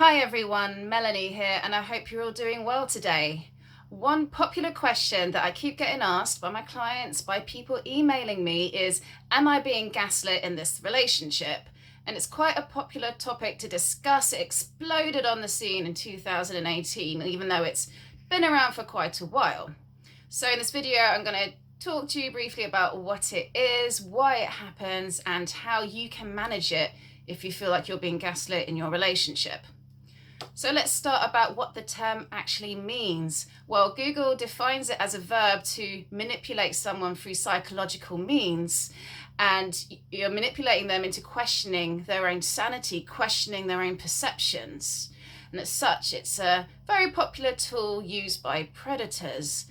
Hi everyone, Melanie here, and I hope you're all doing well today. One popular question that I keep getting asked by my clients, by people emailing me is, am I being gaslit in this relationship? And it's quite a popular topic to discuss. It exploded on the scene in 2018, even though it's been around for quite a while. So in this video, I'm going to talk to you briefly about what it is, why it happens, and how you can manage it if you feel like you're being gaslit in your relationship. So let's start about what the term actually means. Well, Google defines it as a verb to manipulate someone through psychological means, and you're manipulating them into questioning their own sanity, questioning their own perceptions. And as such, it's a very popular tool used by predators.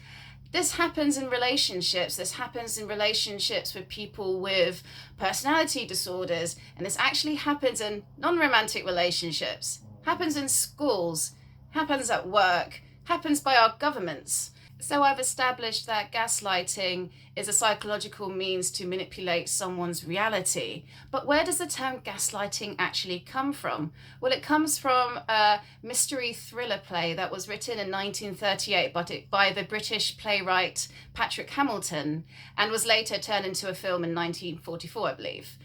This happens in relationships. This happens in relationships with people with personality disorders, and this actually happens in non-romantic relationships. Happens in schools, happens at work, happens by our governments. So I've established that gaslighting is a psychological means to manipulate someone's reality. But where does the term gaslighting actually come from? Well, it comes from a mystery thriller play that was written in 1938 by the British playwright Patrick Hamilton, and was later turned into a film in 1944, I believe.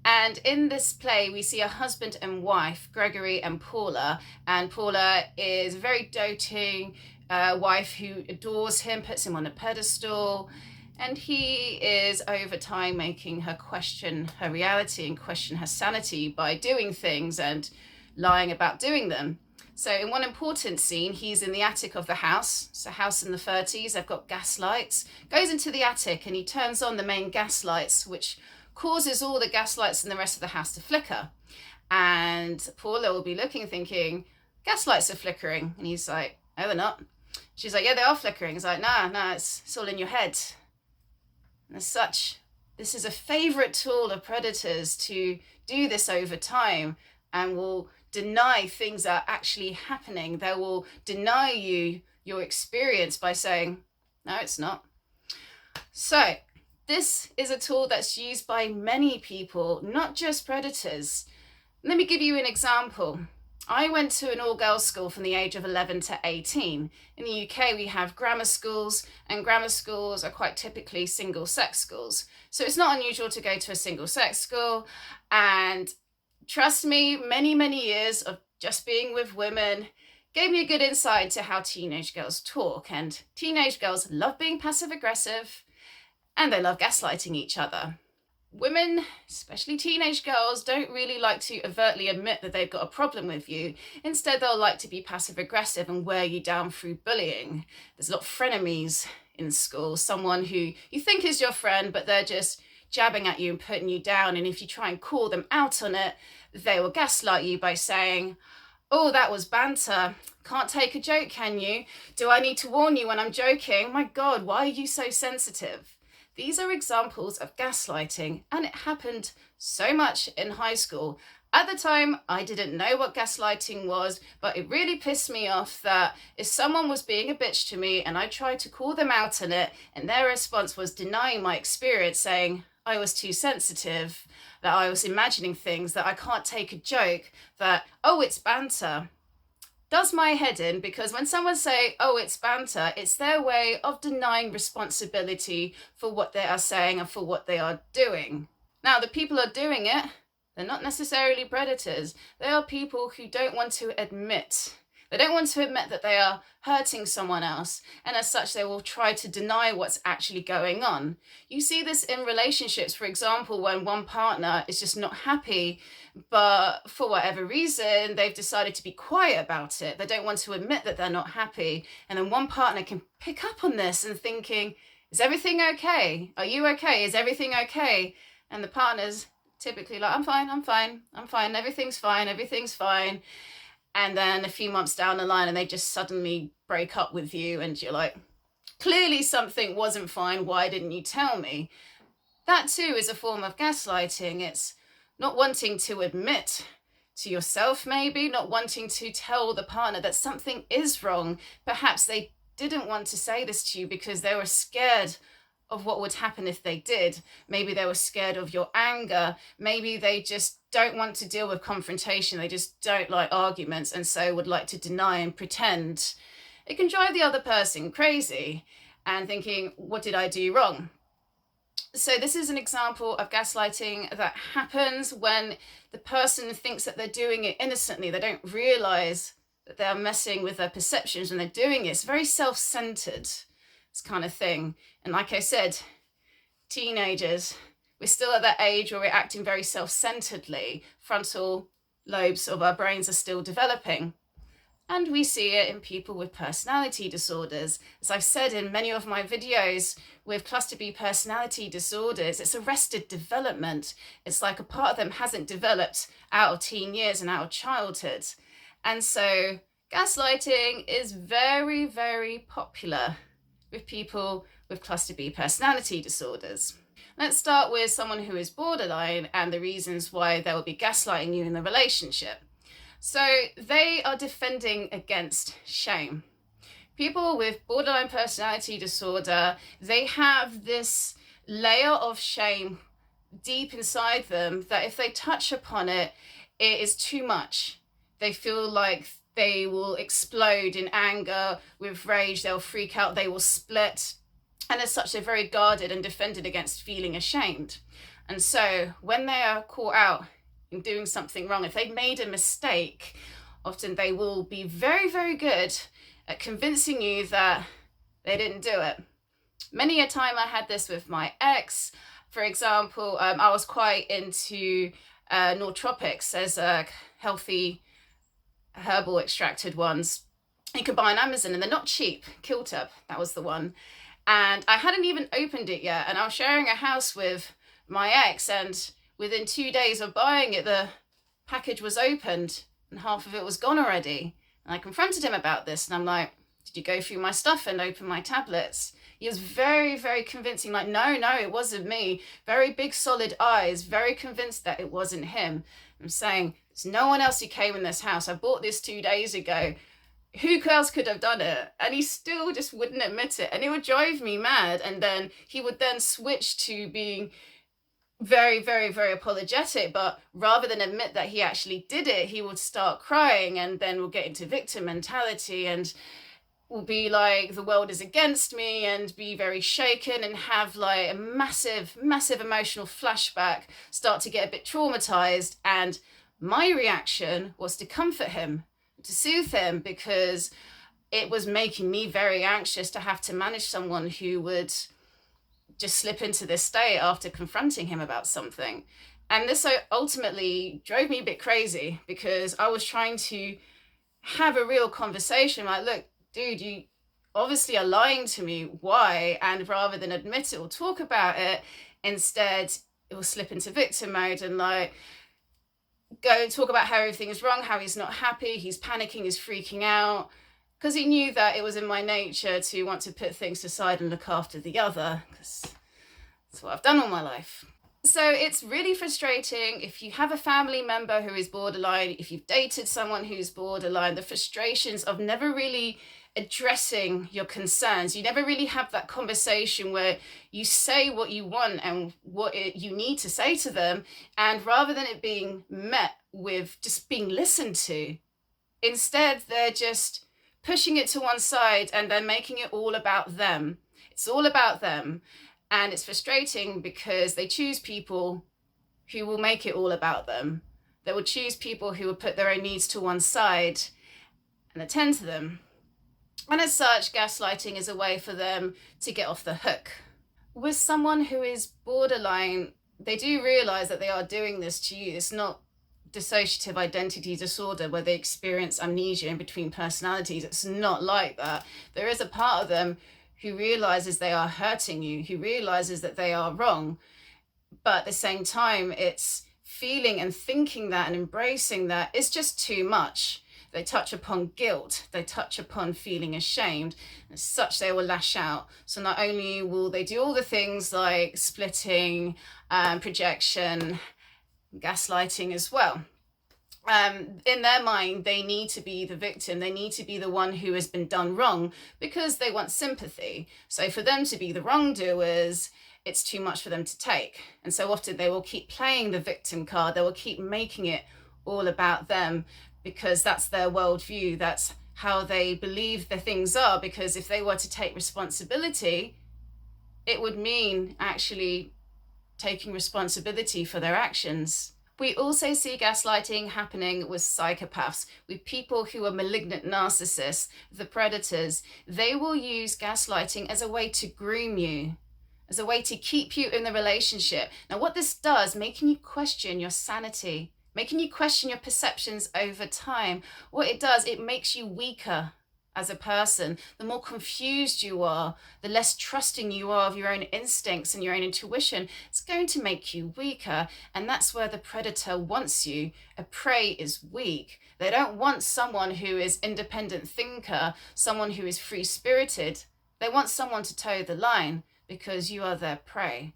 And in this play, we see a husband and wife, Gregory and Paula. And Paula is a very doting wife who adores him, puts him on a pedestal. And he is over time making her question her reality and question her sanity by doing things and lying about doing them. So in one important scene, he's in the attic of the house. It's a house in the 30s. They've got gas lights. Goes into the attic and he turns on the main gas lights, which causes all the gas lights in the rest of the house to flicker. And Paula will be looking, thinking, gas lights are flickering. And he's like, no, they're not. She's like, yeah, they are flickering. He's like, nah, it's all in your head. And as such, this is a favorite tool of predators to do this over time, and will deny things are actually happening. They will deny you your experience by saying, no, it's not. So this is a tool that's used by many people, not just predators. Let me give you an example. I went to an all-girls school from the age of 11 to 18. In the UK, we have grammar schools, and grammar schools are quite typically single-sex schools. So it's not unusual to go to a single-sex school. And trust me, many, many years of just being with women gave me a good insight to how teenage girls talk. And teenage girls love being passive-aggressive, and they love gaslighting each other. Women, especially teenage girls, don't really like to overtly admit that they've got a problem with you. Instead, they'll like to be passive-aggressive and wear you down through bullying. There's a lot of frenemies in school, someone who you think is your friend, but they're just jabbing at you and putting you down. And if you try and call them out on it, they will gaslight you by saying, oh, that was banter. Can't take a joke, can you? Do I need to warn you when I'm joking? My God, why are you so sensitive? These are examples of gaslighting, and it happened so much in high school. At the time, I didn't know what gaslighting was, but it really pissed me off that if someone was being a bitch to me and I tried to call them out on it, and their response was denying my experience, saying I was too sensitive, that I was imagining things, that I can't take a joke, that, oh, it's banter, does my head in, because when someone say, oh, it's banter, it's their way of denying responsibility for what they are saying and for what they are doing. Now, the people are doing it, they're not necessarily predators. They are people who don't want to admit. They don't want to admit that they are hurting someone else, and as such, they will try to deny what's actually going on. You see this in relationships, for example, when one partner is just not happy, but for whatever reason, they've decided to be quiet about it. They don't want to admit that they're not happy. And then one partner can pick up on this and thinking, is everything okay? Are you okay? Is everything okay? And the partner's typically like, I'm fine, everything's fine. And then a few months down the line, and they just suddenly break up with you, and you're like, clearly something wasn't fine. Why didn't you tell me? That too is a form of gaslighting. It's not wanting to admit to yourself, maybe, not wanting to tell the partner that something is wrong. Perhaps they didn't want to say this to you because they were scared of what would happen if they did. Maybe they were scared of your anger. Maybe they just don't want to deal with confrontation. They just don't like arguments and so would like to deny and pretend. It can drive the other person crazy and thinking, what did I do wrong? So this is an example of gaslighting that happens when the person thinks that they're doing it innocently. They don't realize that they're messing with their perceptions when they're doing it. It's very self-centered, this kind of thing. And like I said, teenagers, we're still at that age where we're acting very self-centeredly. Frontal lobes of our brains are still developing. And we see it in people with personality disorders. As I've said in many of my videos, with cluster B personality disorders, it's arrested development. It's like a part of them hasn't developed out of teen years and out of childhood. And so gaslighting is very, very popular with people with cluster B personality disorders. Let's start with someone who is borderline and the reasons why they will be gaslighting you in the relationship. So they are defending against shame. People with borderline personality disorder, they have this layer of shame deep inside them that if they touch upon it, it is too much. They feel like they will explode in anger, with rage, they'll freak out, they will split. And as such, they're very guarded and defended against feeling ashamed. And so when they are caught out in doing something wrong, if they've made a mistake, often they will be very, very good at convincing you that they didn't do it. Many a time I had this with my ex. For example, I was quite into nootropics as healthy herbal extracted ones. You can buy on Amazon and they're not cheap. Kiltup, that was the one. And I hadn't even opened it yet. And I was sharing a house with my ex, and within 2 days of buying it, the package was opened and half of it was gone already. And I confronted him about this and I'm like, did you go through my stuff and open my tablets? He was very, very convincing, like, no, it wasn't me. Very big, solid eyes, very convinced that it wasn't him. I'm saying, there's no one else who came in this house. I bought this 2 days ago. Who else could have done it? And he still just wouldn't admit it. And it would drive me mad. And then he would then switch to being very, very, very apologetic, but rather than admit that he actually did it, he would start crying and then we'll get into victim mentality and will be like, the world is against me, and be very shaken and have like a massive, massive emotional flashback, start to get a bit traumatized. And my reaction was to comfort him, to soothe him, because it was making me very anxious to have to manage someone who would just slip into this state after confronting him about something. And this ultimately drove me a bit crazy, because I was trying to have a real conversation like, look, dude, you obviously are lying to me. Why? And rather than admit it or talk about it, instead it will slip into victim mode and like go and talk about how everything is wrong, how he's not happy, he's panicking, he's freaking out. Because he knew that it was in my nature to want to put things aside and look after the other, because that's what I've done all my life. So it's really frustrating if you have a family member who is borderline, if you've dated someone who's borderline, the frustrations of never really addressing your concerns. You never really have that conversation where you say what you want and what you need to say to them. And rather than it being met with just being listened to, instead they're just pushing it to one side and then making it all about them. It's all about them. And it's frustrating because they choose people who will make it all about them. They will choose people who will put their own needs to one side and attend to them. And as such, gaslighting is a way for them to get off the hook. With someone who is borderline, they do realize that they are doing this to you. It's not dissociative identity disorder where they experience amnesia in between personalities. It's not like that. There is a part of them who realizes they are hurting you, who realizes that they are wrong. But at the same time, it's feeling and thinking that and embracing that is just too much. They touch upon guilt, they touch upon feeling ashamed, and as such they will lash out. So not only will they do all the things like splitting, projection, gaslighting as well. In their mind, they need to be the victim. They need to be the one who has been done wrong because they want sympathy. So for them to be the wrongdoers, it's too much for them to take. And so often they will keep playing the victim card. They will keep making it all about them because that's their worldview. That's how they believe the things are. Because if they were to take responsibility, it would mean actually taking responsibility for their actions. We also see gaslighting happening with psychopaths, with people who are malignant narcissists, the predators. They will use gaslighting as a way to groom you, as a way to keep you in the relationship. Now, what this does, making you question your sanity, making you question your perceptions over time, what it does, it makes you weaker as a person. The more confused you are, the less trusting you are of your own instincts and your own intuition, it's going to make you weaker. And that's where the predator wants you. A prey is weak. They don't want someone who is independent thinker, someone who is free-spirited. They want someone to toe the line because you are their prey.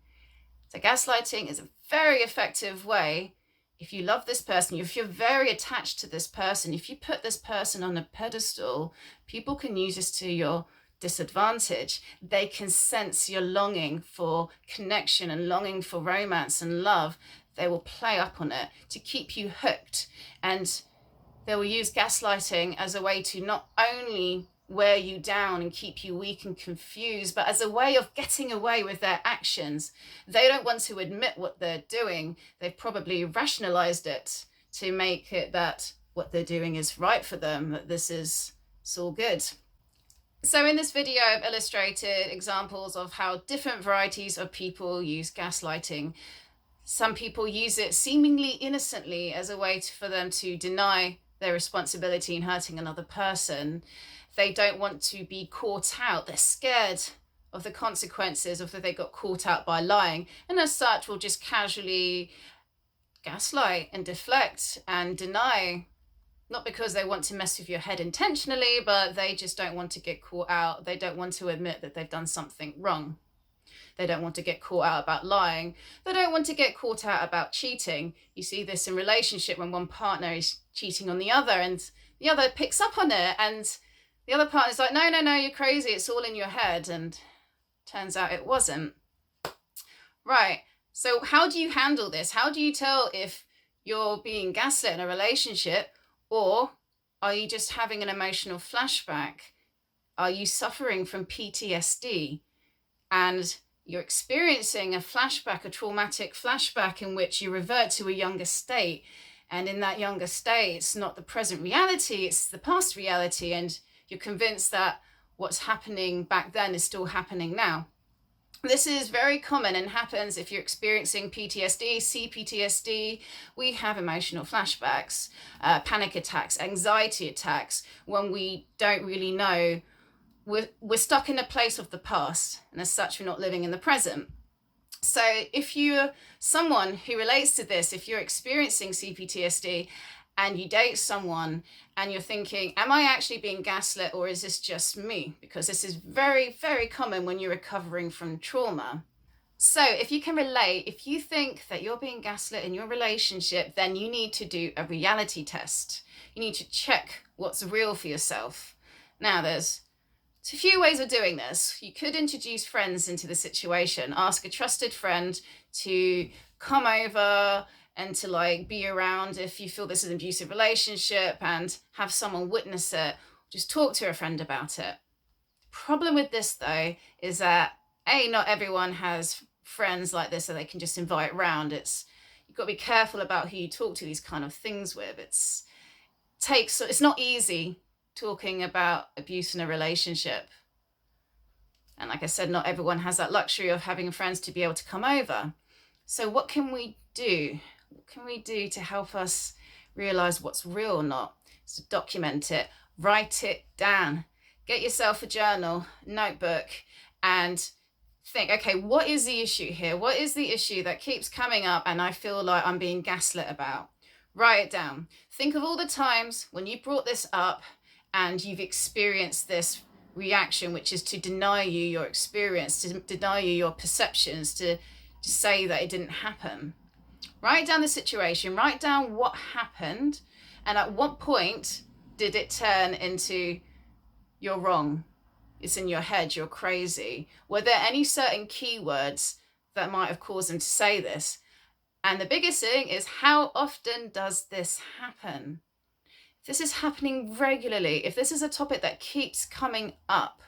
So gaslighting is a very effective way. If you love this person, if you're very attached to this person, if you put this person on a pedestal, people can use this to your disadvantage. They can sense your longing for connection and longing for romance and love. They will play up on it to keep you hooked. And they will use gaslighting as a way to not only wear you down and keep you weak and confused, but as a way of getting away with their actions. They don't want to admit what they're doing. They've probably rationalized it to make it that what they're doing is right for them, that it's all good. So in this video, I've illustrated examples of how different varieties of people use gaslighting. Some people use it seemingly innocently as a way for them to deny their responsibility in hurting another person. They don't want to be caught out. They're scared of the consequences of that they got caught out by lying. And as such, will just casually gaslight and deflect and deny, not because they want to mess with your head intentionally, but they just don't want to get caught out. They don't want to admit that they've done something wrong. They don't want to get caught out about lying. They don't want to get caught out about cheating. You see this in relationship when one partner is cheating on the other and the other picks up on it and the other partner's like, no, you're crazy. It's all in your head. And turns out it wasn't. Right. So how do you handle this? How do you tell if you're being gaslit in a relationship, or are you just having an emotional flashback? Are you suffering from PTSD and you're experiencing a flashback, a traumatic flashback in which you revert to a younger state? And in that younger state, it's not the present reality, it's the past reality. And you're convinced that what's happening back then is still happening now. This is very common and happens if you're experiencing PTSD, CPTSD. We have emotional flashbacks, panic attacks, anxiety attacks, when we don't really know. We're stuck in a place of the past, and as such, we're not living in the present. So if you're someone who relates to this, if you're experiencing CPTSD, and you date someone and you're thinking, am I actually being gaslit or is this just me? Because this is very, very common when you're recovering from trauma. So if you can relate, if you think that you're being gaslit in your relationship, then you need to do a reality test. You need to check what's real for yourself. Now, there's a few ways of doing this. You could introduce friends into the situation. Ask a trusted friend to come over and to be around if you feel this is an abusive relationship, and have someone witness it. Just talk to a friend about it. Problem with this though is that not everyone has friends like this that they can just invite around. You've got to be careful about who you talk to these kind of things with. It's not easy talking about abuse in a relationship. And like I said, not everyone has that luxury of having friends to be able to come over. So what can we do? What can we do to help us realize what's real or not? So document it, write it down, get yourself a journal, notebook, and think, okay, what is the issue here? What is the issue that keeps coming up and I feel like I'm being gaslit about? Write it down. Think of all the times when you brought this up and you've experienced this reaction, which is to deny you your experience, to deny you your perceptions, to say that it didn't happen. Write down the situation, write down what happened, And at what point did it turn into you're wrong, it's in your head, you're crazy? Were there any certain keywords that might have caused them to say this? And the biggest thing is, how often does this happen? If this is happening regularly, if this is a topic that keeps coming up,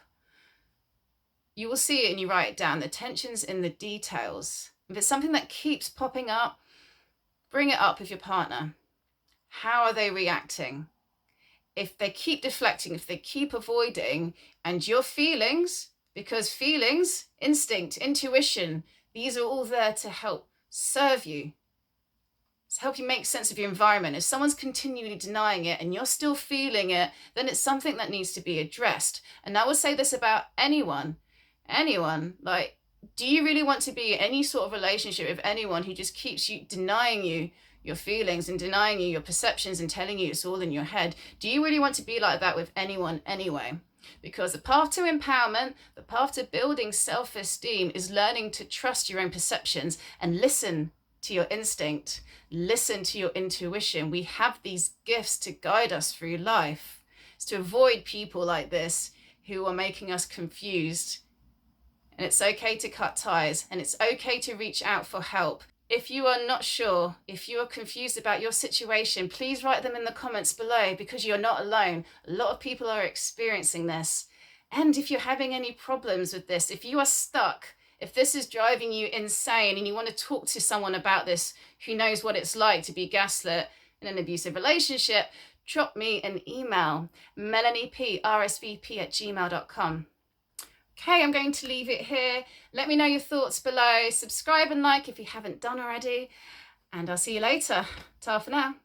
you will see it and you write it down. The tension's in the details. If it's something that keeps popping up, bring it up with your partner. How are they reacting? If they keep deflecting, if they keep avoiding, and your feelings, because feelings, instinct, intuition, these are all there to help serve you, to help you make sense of your environment. If someone's continually denying it and you're still feeling it, then it's something that needs to be addressed. And I would say this about anyone, like, do you really want to be in any sort of relationship with anyone who just keeps you denying you your feelings and denying you your perceptions and telling you it's all in your head? Do you really want to be like that with anyone anyway? Because the path to empowerment, the path to building self-esteem is learning to trust your own perceptions and listen to your instinct, listen to your intuition. We have these gifts to guide us through life. It's to avoid people like this who are making us confused. And it's okay to cut ties, and it's okay to reach out for help. If you are not sure, if you are confused about your situation, please write them in the comments below, because you're not alone. A lot of people are experiencing this. And if you're having any problems with this, if you are stuck, if this is driving you insane and you want to talk to someone about this who knows what it's like to be gaslit in an abusive relationship, drop me an email, melanieprsvp@gmail.com. Okay, I'm going to leave it here. Let me know your thoughts below. Subscribe and like if you haven't done already. And I'll see you later. Ta for now.